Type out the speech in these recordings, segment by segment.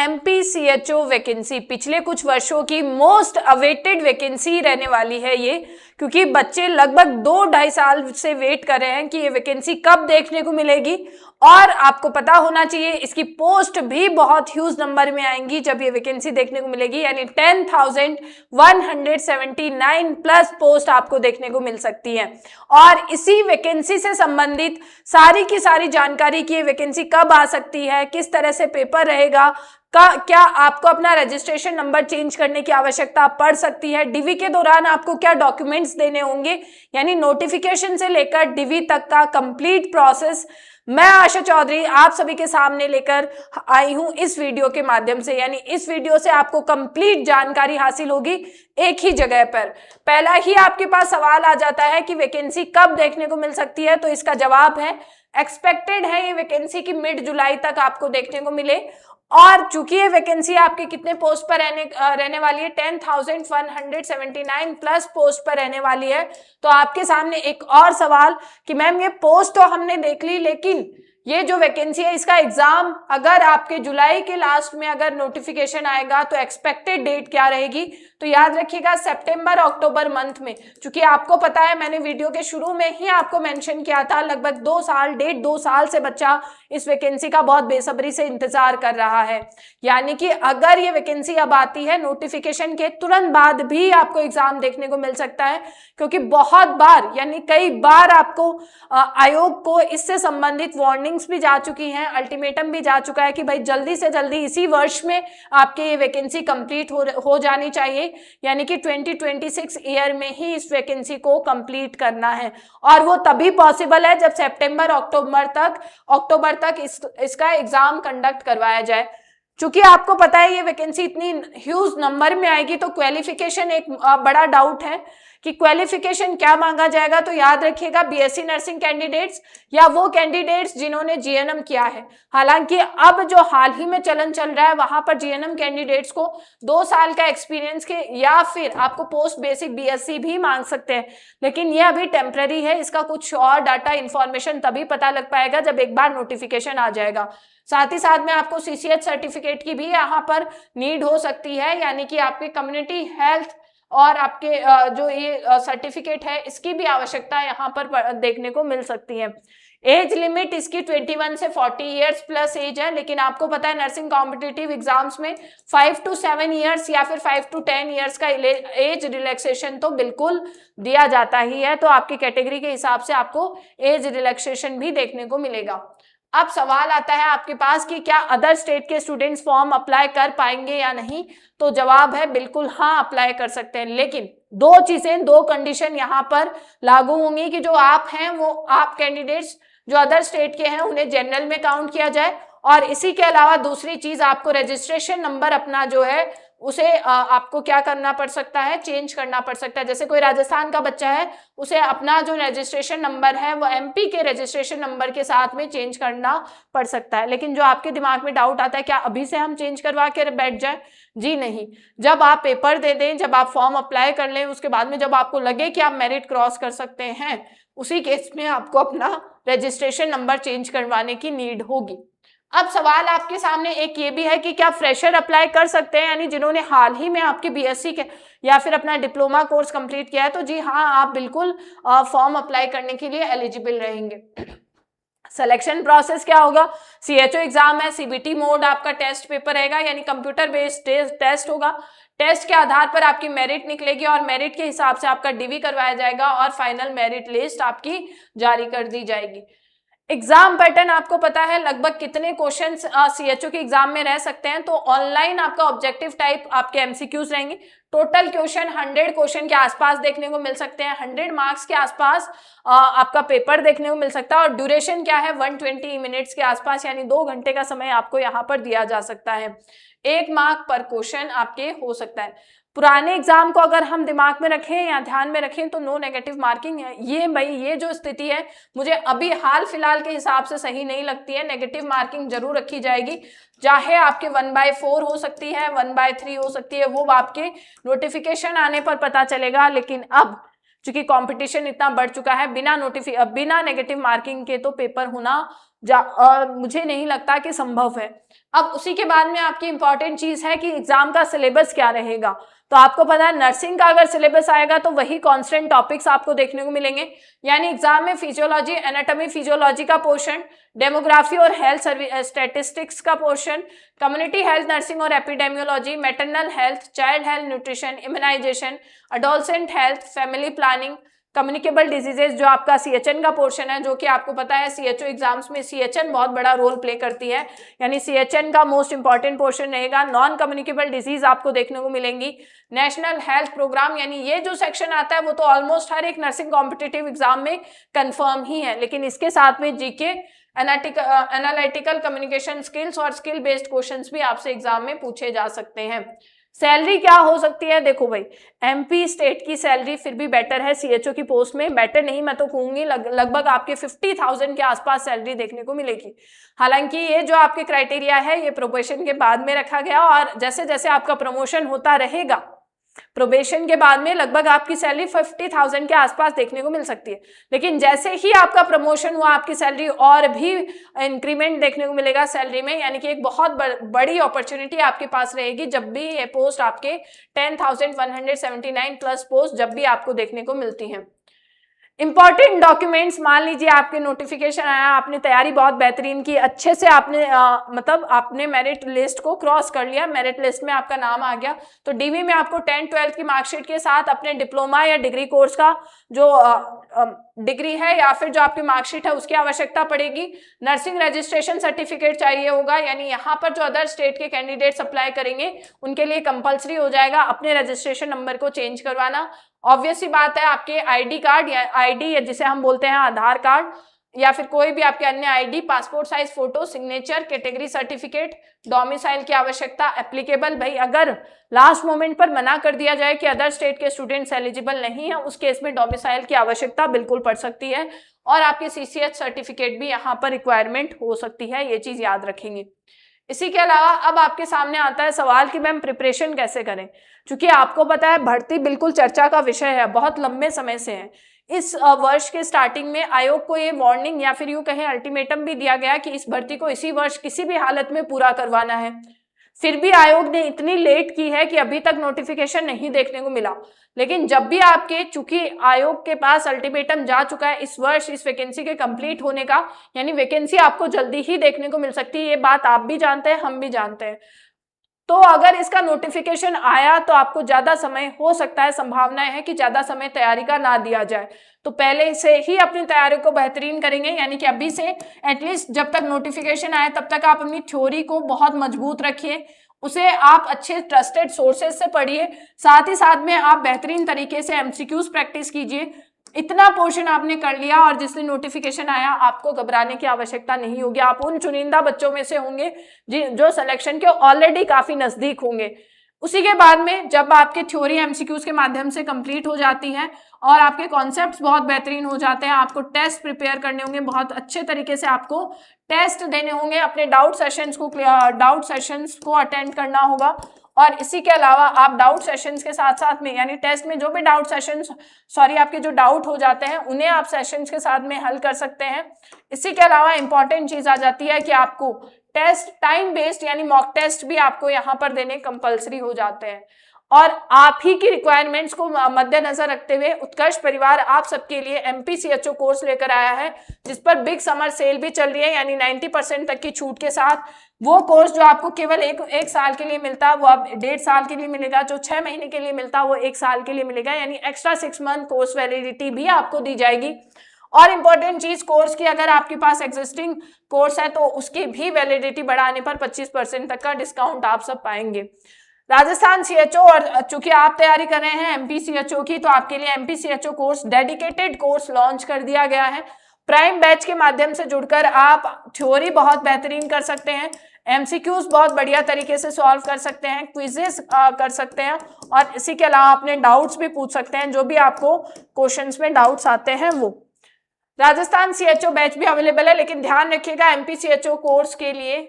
MPCHO vacancy पिछले कुछ वर्षों की मोस्ट अवेटेड वैकेंसी रहने वाली है ये, क्योंकि बच्चे लगभग 2-2.5 साल से वेट कर रहे हैं कि ये वैकेंसी कब देखने को मिलेगी। और आपको पता होना चाहिए इसकी पोस्ट भी बहुत ह्यूज नंबर में आएंगी जब ये वैकेंसी देखने को मिलेगी, यानी 10,179 प्लस पोस्ट आपको देखने को मिल सकती है। और इसी वैकेंसी से संबंधित सारी की सारी जानकारी की ये वैकेंसी कब आ सकती है, किस तरह से पेपर रहेगा, क्या आपको अपना रजिस्ट्रेशन नंबर चेंज करने की आवश्यकता पड़ सकती है, डीवी के दौरान आपको क्या डॉक्यूमेंट्स देने होंगे, यानी नोटिफिकेशन से लेकर डीवी तक का कंप्लीट प्रोसेस मैं आशा चौधरी आप सभी के सामने लेकर आई हूं इस वीडियो के माध्यम से। यानी इस वीडियो से आपको कंप्लीट जानकारी हासिल होगी एक ही जगह पर। पहला ही आपके पास सवाल आ जाता है कि वैकेंसी कब देखने को मिल सकती है, तो इसका जवाब है एक्सपेक्टेड है ये वैकेंसी की मिड जुलाई तक आपको देखने को मिले। और चूंकि ये वैकेंसी आपके कितने पोस्ट पर रहने वाली है, 10,179 प्लस पोस्ट पर रहने वाली है, तो आपके सामने एक और सवाल कि मैम ये पोस्ट तो हमने देख ली, लेकिन ये जो वैकेंसी है इसका एग्जाम अगर आपके जुलाई के लास्ट में अगर नोटिफिकेशन आएगा तो एक्सपेक्टेड डेट क्या रहेगी, तो याद रखिएगा सितंबर अक्टूबर मंथ में। क्योंकि आपको पता है मैंने वीडियो के शुरू में ही आपको मेंशन किया था लगभग 1.5 साल से बच्चा इस वैकेंसी का बहुत बेसब्री से इंतजार कर रहा है। यानी कि अगर ये वैकेंसी अब आती है नोटिफिकेशन के तुरंत बाद भी आपको एग्जाम देखने को मिल सकता है, क्योंकि बहुत बार यानी कई बार आपको आयोग को इससे संबंधित वार्निंग्स भी जा चुकी हैं, अल्टीमेटम भी जा चुका है कि भाई जल्दी से जल्दी इसी वर्ष में आपके ये वैकेंसी कंप्लीट हो जानी चाहिए, यानी कि 2026 ईयर में ही इस वैकेंसी को कंप्लीट करना है। और वो तभी पॉसिबल है जब सितंबर अक्टूबर तक इसका एग्जाम कंडक्ट करवाया जाए। चूंकि आपको पता है ये वैकेंसी इतनी ह्यूज नंबर में आएगी, तो क्वालिफिकेशन एक बड़ा डाउट है कि क्वालिफिकेशन क्या मांगा जाएगा। तो याद रखिएगा बीएससी नर्सिंग कैंडिडेट्स या वो कैंडिडेट्स जिन्होंने जीएनएम किया है। हालांकि अब जो हाल ही में चलन चल रहा है वहां पर जीएनएम कैंडिडेट्स को 2 साल का एक्सपीरियंस के या फिर आपको पोस्ट बेसिक बीएससी भी मांग सकते हैं, लेकिन ये अभी टेम्पररी है। इसका कुछ और डाटा इंफॉर्मेशन तभी पता लग पाएगा जब एक बार नोटिफिकेशन आ जाएगा। साथ ही साथ में आपको सीसीएच सर्टिफिकेट की भी यहाँ पर नीड हो सकती है, यानी कि आपके कम्युनिटी हेल्थ और आपके जो ये सर्टिफिकेट है इसकी भी आवश्यकता यहाँ पर देखने को मिल सकती है। एज लिमिट इसकी 21 से 40 इयर्स प्लस एज है, लेकिन आपको पता है नर्सिंग कॉम्पिटिटिव एग्जाम्स में 5 to 7 इयर्स या फिर 5 to 10 इयर्स का एज रिलैक्सेशन तो बिल्कुल दिया जाता ही है। तो आपकी कैटेगरी के हिसाब से आपको एज रिलैक्सेशन भी देखने को मिलेगा। अब सवाल आता है आपके पास कि क्या अदर स्टेट के स्टूडेंट्स फॉर्म अप्लाई कर पाएंगे या नहीं, तो जवाब है बिल्कुल हाँ, अप्लाई कर सकते हैं। लेकिन 2 कंडीशन यहाँ पर लागू होंगी कि जो आप हैं वो आप कैंडिडेट्स जो अदर स्टेट के हैं उन्हें जनरल में काउंट किया जाए, और इसी के अलावा दूसरी चीज आपको रजिस्ट्रेशन नंबर अपना जो है उसे आपको क्या करना पड़ सकता है, चेंज करना पड़ सकता है। जैसे कोई राजस्थान का बच्चा है उसे अपना जो रजिस्ट्रेशन नंबर है वो एमपी के रजिस्ट्रेशन नंबर के साथ में चेंज करना पड़ सकता है। लेकिन जो आपके दिमाग में डाउट आता है क्या अभी से हम चेंज करवा के बैठ जाए, जी नहीं। जब आप पेपर दे दें, जब आप फॉर्म अप्लाई कर लें, उसके बाद में जब आपको लगे कि आप मेरिट क्रॉस कर सकते हैं, उसी केस में आपको अपना रजिस्ट्रेशन नंबर चेंज करवाने की नीड होगी। अब सवाल आपके सामने एक ये भी है कि क्या फ्रेशर अप्लाई कर सकते हैं, यानी जिन्होंने हाल ही में आपके बीएससी के या फिर अपना डिप्लोमा कोर्स कंप्लीट किया है, तो जी हाँ, आप बिल्कुल फॉर्म अप्लाई करने के लिए एलिजिबल रहेंगे। सिलेक्शन प्रोसेस क्या होगा, सीएचओ एग्जाम है, सीबीटी मोड आपका टेस्ट पेपर रहेगा, यानी कंप्यूटर बेस्ड टेस्ट होगा। टेस्ट के आधार पर आपकी मेरिट निकलेगी और मेरिट के हिसाब से आपका डीवी करवाया जाएगा और फाइनल मेरिट लिस्ट आपकी जारी कर दी जाएगी। एग्जाम पैटर्न आपको पता है लगभग कितने क्वेश्चंस सीएचओ के एग्जाम में रह सकते हैं, तो ऑनलाइन आपका ऑब्जेक्टिव टाइप आपके एमसीक्यूज रहेंगे। टोटल क्वेश्चन 100 क्वेश्चन के आसपास देखने को मिल सकते हैं, 100 मार्क्स के आसपास आपका पेपर देखने को मिल सकता है, और ड्यूरेशन क्या है 120 मिनट्स के आसपास, यानी 2 घंटे का समय आपको यहाँ पर दिया जा सकता है। 1 मार्क पर क्वेश्चन आपके हो सकता है। पुराने एग्जाम को अगर हम दिमाग में रखें या ध्यान में रखें तो नो नेगेटिव मार्किंग है। ये जो स्थिति है मुझे अभी हाल फिलहाल के हिसाब से सही नहीं लगती है। नेगेटिव मार्किंग जरूर रखी जाएगी, चाहे आपके 1/4 हो सकती है, 1/3 हो सकती है, वो आपके नोटिफिकेशन आने पर पता चलेगा। लेकिन अब चूंकि कंपटीशन इतना बढ़ चुका है, बिना नेगेटिव मार्किंग के तो पेपर होना मुझे नहीं लगता कि संभव है। अब उसी के बाद में आपकी इंपॉर्टेंट चीज है कि एग्जाम का सिलेबस क्या रहेगा। तो आपको पता है नर्सिंग का अगर सिलेबस आएगा तो वही कांस्टेंट टॉपिक्स आपको देखने को मिलेंगे, यानी एग्जाम में फिजियोलॉजी, एनाटॉमी फिजियोलॉजी का पोर्शन, डेमोग्राफी और हेल्थ स्टैटिस्टिक्स का पोर्शन, कम्युनिटी हेल्थ नर्सिंग और epidemiology, maternal health, child health, nutrition, immunisation, adolescent health, family planning, communicable diseases जो आपका सीएचएन का पोर्शन है, जो कि आपको पता है सीएचओ एग्जाम्स में सीएचएन बहुत बड़ा रोल प्ले करती है, यानी सीएचएन का मोस्ट इंपॉर्टेंट पोर्शन रहेगा। नॉन कम्युनिकेबल डिजीज आपको देखने को मिलेंगी। नेशनल हेल्थ प्रोग्राम, यानी ये जो सेक्शन आता है वो तो ऑलमोस्ट हर एक नर्सिंग कॉम्पिटिटिव एग्जाम में कंफर्म ही है, लेकिन इसके साथ में जीके, एनालिटिकल कम्युनिकेशन स्किल्स और स्किल बेस्ड क्वेश्चंस भी आपसे एग्जाम में पूछे जा सकते हैं। सैलरी क्या हो सकती है, देखो भाई एमपी स्टेट की सैलरी फिर भी बेटर है सीएचओ की पोस्ट में, बेटर नहीं मैं तो कहूंगी लगभग आपके 50,000 के आसपास सैलरी देखने को मिलेगी। हालांकि ये जो आपके क्राइटेरिया है ये प्रोबेशन के बाद में रखा गया, और जैसे जैसे आपका प्रमोशन होता रहेगा प्रोबेशन के बाद में लगभग आपकी सैलरी 50,000 के आसपास देखने को मिल सकती है, लेकिन जैसे ही आपका प्रमोशन हुआ आपकी सैलरी और भी इंक्रीमेंट देखने को मिलेगा सैलरी में, यानी कि एक बहुत बड़ी अपॉर्चुनिटी आपके पास रहेगी जब भी ये पोस्ट आपके 10,179 प्लस पोस्ट जब भी आपको देखने को मिलती हैं। इंपॉर्टेंट डॉक्यूमेंट्स, मान लीजिए आपके नोटिफिकेशन आया, आपने तैयारी बहुत बेहतरीन की, अच्छे से आपने मतलब आपने मेरिट लिस्ट को क्रॉस कर लिया, मेरिट लिस्ट में आपका नाम आ गया, तो डीवी में आपको 10-12 की मार्कशीट के साथ अपने डिप्लोमा या डिग्री कोर्स का जो डिग्री है या फिर जो आपकी मार्कशीट है उसकी आवश्यकता पड़ेगी। नर्सिंग रजिस्ट्रेशन सर्टिफिकेट चाहिए होगा, यानी यहाँ पर जो अदर स्टेट के कैंडिडेट्स अप्लाई करेंगे उनके लिए कंपलसरी हो जाएगा अपने रजिस्ट्रेशन नंबर को चेंज करवाना। ऑब्वियस सी बात है आपके आईडी कार्ड या आईडी जिसे हम बोलते हैं आधार कार्ड या फिर कोई भी आपके अन्य ID, passport size photo, signature, category certificate, domicile की आवश्यकता एप्लीकेबल। भाई अगर लास्ट मोमेंट पर मना कर दिया जाए कि अदर स्टेट के स्टूडेंट्स एलिजिबल नहीं है, उस केस में डोमिसाइल की आवश्यकता बिल्कुल पड़ सकती है, और आपके सीसीएच सर्टिफिकेट भी यहाँ पर रिक्वायरमेंट हो सकती है, ये चीज याद रखेंगे। इसी के अलावा अब आपके सामने आता है सवाल कि मैम प्रिपरेशन कैसे करें, क्योंकि आपको पता है भर्ती बिल्कुल चर्चा का विषय है, बहुत लंबे समय से है। इस वर्ष के स्टार्टिंग में आयोग को ये वार्निंग या फिर यूं कहें अल्टीमेटम भी दिया गया कि इस भर्ती को इसी वर्ष किसी भी हालत में पूरा करवाना है, फिर भी आयोग ने इतनी लेट की है कि अभी तक नोटिफिकेशन नहीं देखने को मिला। लेकिन जब भी आपके, चूंकि आयोग के पास अल्टीमेटम जा चुका है इस वर्ष इस वैकेंसी के कंप्लीट होने का, यानी वैकेंसी आपको जल्दी ही देखने को मिल सकती है, ये बात आप भी जानते हैं, हम भी जानते हैं। तो अगर इसका नोटिफिकेशन आया तो आपको ज्यादा समय हो सकता है, संभावनाएं है कि ज्यादा समय तैयारी का ना दिया जाए, तो पहले से ही अपनी तैयारी को बेहतरीन करेंगे, यानी कि अभी से एटलीस्ट जब तक नोटिफिकेशन आए तब तक आप अपनी थ्योरी को बहुत मजबूत रखिए, उसे आप अच्छे ट्रस्टेड सोर्सेज से पढ़िए, साथ ही साथ में आप बेहतरीन तरीके से एमसीक्यूज प्रैक्टिस कीजिए। इतना पोर्शन आपने कर लिया और जिस दिन नोटिफिकेशन आया आपको घबराने की आवश्यकता नहीं होगी, आप उन चुनिंदा बच्चों में से होंगे जो सिलेक्शन के ऑलरेडी काफी नजदीक होंगे। उसी के बाद में जब आपके थ्योरी एमसीक्यूज के माध्यम से कंप्लीट हो जाती है और आपके कॉन्सेप्ट्स बहुत बेहतरीन हो जाते हैं, आपको टेस्ट प्रिपेयर करने होंगे, बहुत अच्छे तरीके से आपको टेस्ट देने होंगे, अपने डाउट सेशंस को अटेंड करना होगा, और इसी के अलावा आप डाउट सेशंस के साथ साथ में, यानी टेस्ट में जो भी आपके जो डाउट हो जाते हैं उन्हें आप सेशंस के साथ में हल कर सकते हैं। इसी के अलावा इंपॉर्टेंट चीज आ जाती है कि आपको टेस्ट टाइम बेस्ड यानी मॉक टेस्ट भी आपको यहाँ पर देने कंपलसरी हो जाते हैं, और आप ही की रिक्वायरमेंट्स को मद्देनजर रखते हुए उत्कर्ष परिवार आप सबके लिए MPCHO कोर्स लेकर आया है, जिस पर बिग समर सेल भी चल रही है, यानी 90% तक की छूट के साथ। वो कोर्स जो आपको केवल एक साल के लिए मिलता है वो अब 1.5 साल के लिए मिलेगा, जो 6 महीने के लिए मिलता है वो 1 साल के लिए मिलेगा, यानी एक्स्ट्रा 6 मंथ कोर्स वैलिडिटी भी आपको दी जाएगी। और इंपॉर्टेंट चीज, कोर्स की अगर आपके पास एग्जिस्टिंग कोर्स है तो उसकी भी वैलिडिटी बढ़ाने पर 25% तक का डिस्काउंट आप सब पाएंगे। राजस्थान CHO, और चूंकि आप तैयारी कर रहे हैं MPCHO की, तो आपके लिए MPCHO course dedicated course launch कर दिया गया है। प्राइम बैच के माध्यम से जुड़कर आप थ्योरी बहुत बेहतरीन कर सकते हैं, MCQs बहुत बढ़िया तरीके से सॉल्व कर सकते हैं, क्विजेस कर सकते हैं, और इसी के अलावा अपने डाउट्स भी पूछ सकते हैं, जो भी आपको क्वेश्चंस में डाउट्स आते हैं वो। राजस्थान CHO बैच भी अवेलेबल है, लेकिन ध्यान रखिएगा MPCHO कोर्स के लिए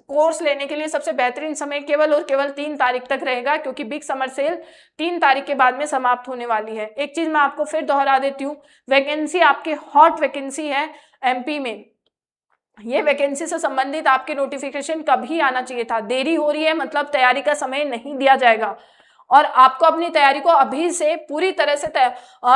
कोर्स लेने के लिए सबसे बेहतरीन समय केवल और केवल 3 तारीख तक रहेगा, क्योंकि बिग समर सेल 3 तारीख के बाद में समाप्त होने वाली है। एक चीज मैं आपको फिर दोहरा देती हूँ, वैकेंसी आपकी हॉट वैकेंसी है MP में, ये वैकेंसी से संबंधित आपके नोटिफिकेशन कभी आना चाहिए था। देरी हो रही है मतलब तैयारी का समय नहीं दिया जाएगा, और आपको अपनी तैयारी को अभी से पूरी तरह से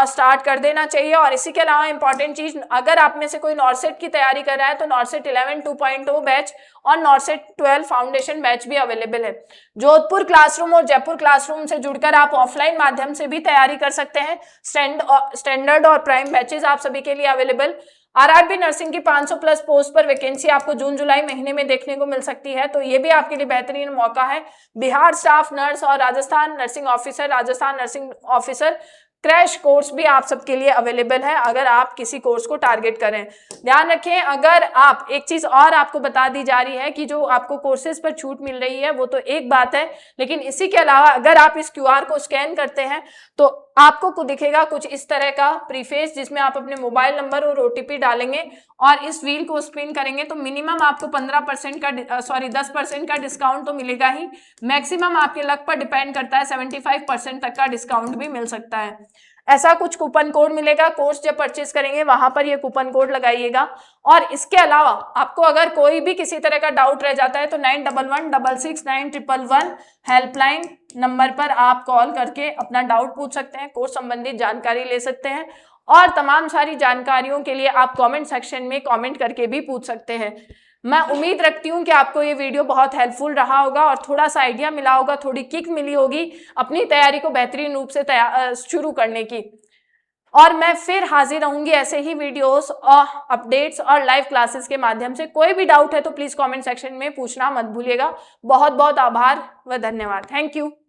स्टार्ट कर देना चाहिए। और इसी के अलावा इंपॉर्टेंट चीज, अगर आप में से कोई नॉर्सेट की तैयारी कर रहा है तो नॉर्सेट 11 2.0 बैच और नॉर्सेट 12 फाउंडेशन बैच भी अवेलेबल है। जोधपुर क्लासरूम और जयपुर क्लासरूम से जुड़कर आप ऑफलाइन माध्यम से भी तैयारी कर सकते हैं। स्टैंडर्ड और प्राइम बैचेस आप सभी के लिए अवेलेबल। आरआरबी नर्सिंग की 500 प्लस पोस्ट पर वैकेंसी आपको जून जुलाई महीने में देखने को मिल सकती है, तो ये भी आपके लिए बेहतरीन मौका है। बिहार स्टाफ नर्स और Rajasthan nursing officer crash course भी आप सबके लिए अवेलेबल है, अगर आप किसी कोर्स को टारगेट करें। ध्यान रखें, अगर आप एक चीज और आपको बता दी जा रही है कि जो आपको कोर्सेज पर छूट मिल रही है वो तो एक बात है, लेकिन इसी के अलावा अगर आप इस क्यूआर को स्कैन करते हैं तो आपको दिखेगा कुछ इस तरह का प्रीफेस, जिसमें आप अपने मोबाइल नंबर और ओटीपी डालेंगे और इस व्हील को स्पिन करेंगे तो मिनिमम आपको 10% का डिस्काउंट तो मिलेगा ही, मैक्सिमम आपके लक पर डिपेंड करता है 75% तक का डिस्काउंट भी मिल सकता है। ऐसा कुछ कूपन कोड मिलेगा, कोर्स जब परचेज करेंगे वहां पर ये कूपन कोड लगाइएगा। और इसके अलावा आपको अगर कोई भी किसी तरह का डाउट रह जाता है तो 91166911 हेल्पलाइन नंबर पर आप कॉल करके अपना डाउट पूछ सकते हैं, कोर्स संबंधित जानकारी ले सकते हैं, और तमाम सारी जानकारियों के लिए आप कमेंट सेक्शन में कमेंट करके भी पूछ सकते हैं। मैं उम्मीद रखती हूँ कि आपको ये वीडियो बहुत हेल्पफुल रहा होगा और थोड़ा सा आइडिया मिला होगा, थोड़ी किक मिली होगी अपनी तैयारी को बेहतरीन रूप से शुरू करने की। और मैं फिर हाजिर रहूंगी ऐसे ही वीडियोस और अपडेट्स और लाइव क्लासेस के माध्यम से। कोई भी डाउट है तो प्लीज कमेंट सेक्शन में पूछना मत भूलिएगा। बहुत बहुत आभार व धन्यवाद। Thank you.